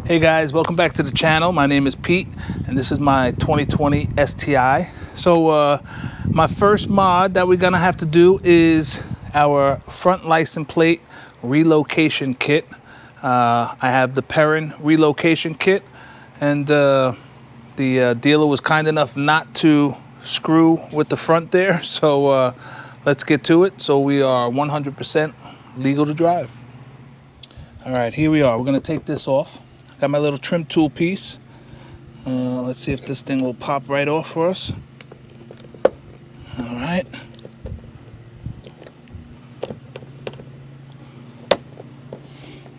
Hey guys, welcome back to the channel. My name is Pete and this is my 2020 STI. So my first mod that we're gonna have to do is our front license plate relocation kit. I have the Perrin relocation kit, and the dealer was kind enough not to screw with the front there. So let's get to it. So we are 100% legal to drive. All right, here we are. We're gonna take this off. Got my little trim tool piece. Let's see if this thing will pop right off for us. All right.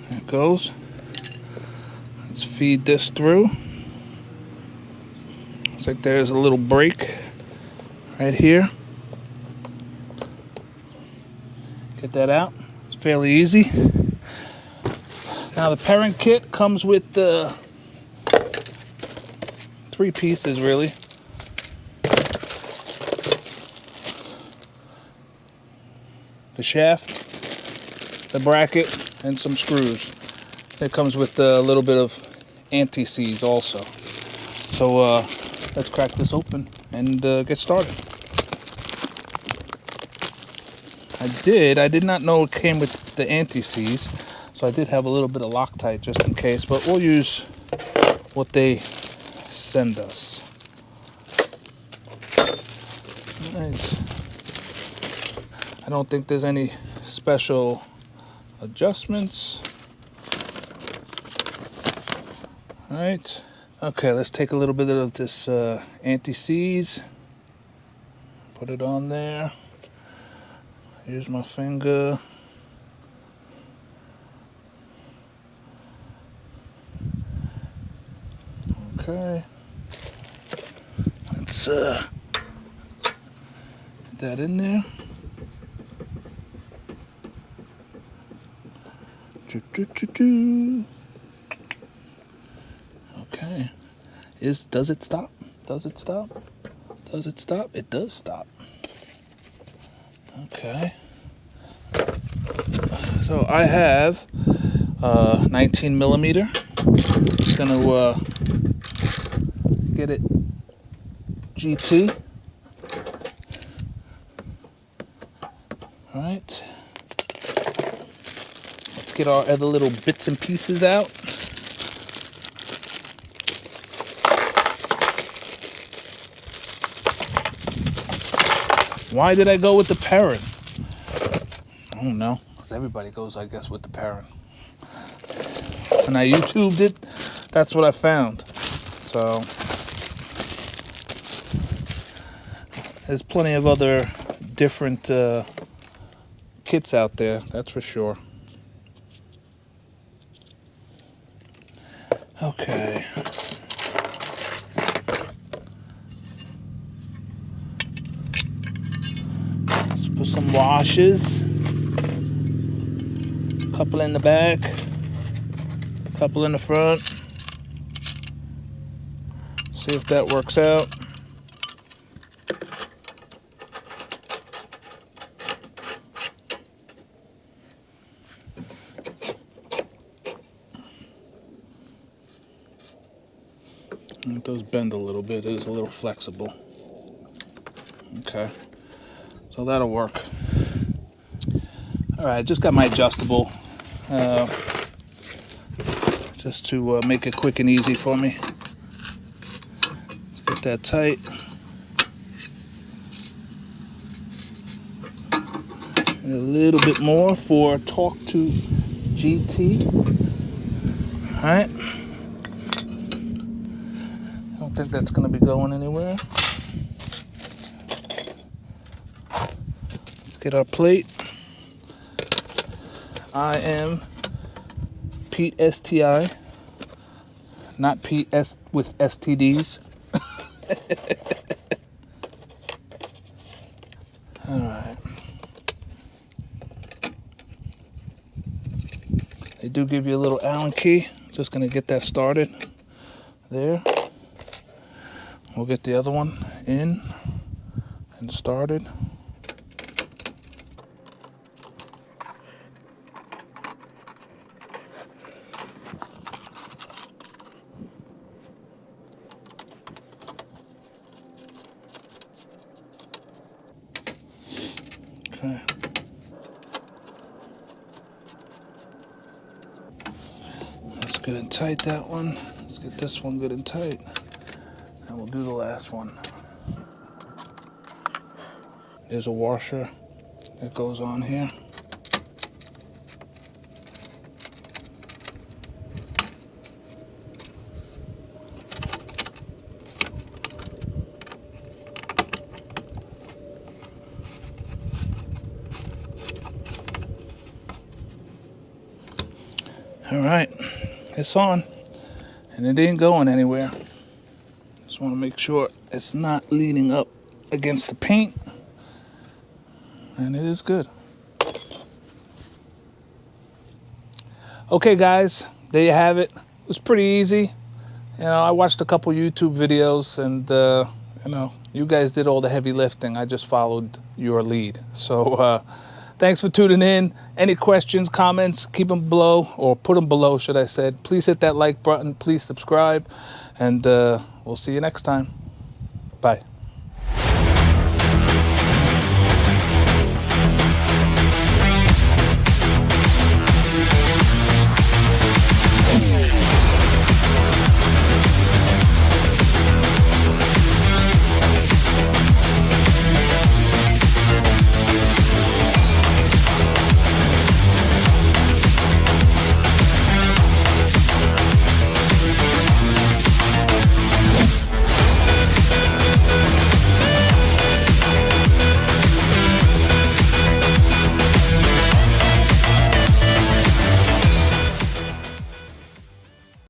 There it goes. Let's feed this through. Looks like there's a little break right here. Get that out. It's fairly easy. Now the Perrin kit comes with 3 pieces really. The shaft, the bracket, and some screws. It comes with a little bit of anti-seize also. So let's crack this open and get started. I did not know it came with the anti-seize. So I did have a little bit of Loctite just in case, but we'll use what they send us. Right. I don't think there's any special adjustments. All right. Okay, let's take a little bit of this anti-seize. Put it on there. Here's my finger. Okay, let's get that in there. Okay, does it stop? Does it stop? Does it stop? It does stop. Okay. So I have 19 millimeter. Just gonna get it GT. All right. Let's get our other little bits and pieces out. Why did I go with the Perrin? I don't know, because everybody goes, I guess, with the Perrin. When I YouTubed it, that's what I found. So there's plenty of other different kits out there, that's for sure. Okay. Let's put some washes. A couple in the back, a couple in the front. See if that works out. It does bend a little bit. It is a little flexible. Okay, so that'll work. All right, just got my adjustable just to make it quick and easy for me. Let's get that tight. A little bit more for Talk to GT. All right. I don't think that's going to be going anywhere. Let's get our plate. I am Pete STI, not Pete S with STDs. All right. They do give you a little Allen key. Just going to get that started there. We'll get the other one in and started. good and tight, that one. Let's get this one good and tight. And we'll do the last one. There's a washer that goes on here. All right, it's on, and it ain't going anywhere. Just want to make sure it's not leaning up against the paint, and it is good. Okay, guys, there you have it. It was pretty easy. You know, I watched a couple YouTube videos, and you know, you guys did all the heavy lifting. I just followed your lead. So thanks for tuning in. Any questions, comments, keep them below, or put them below, should I say. Please hit that like button. Please subscribe, and we'll see you next time. Bye.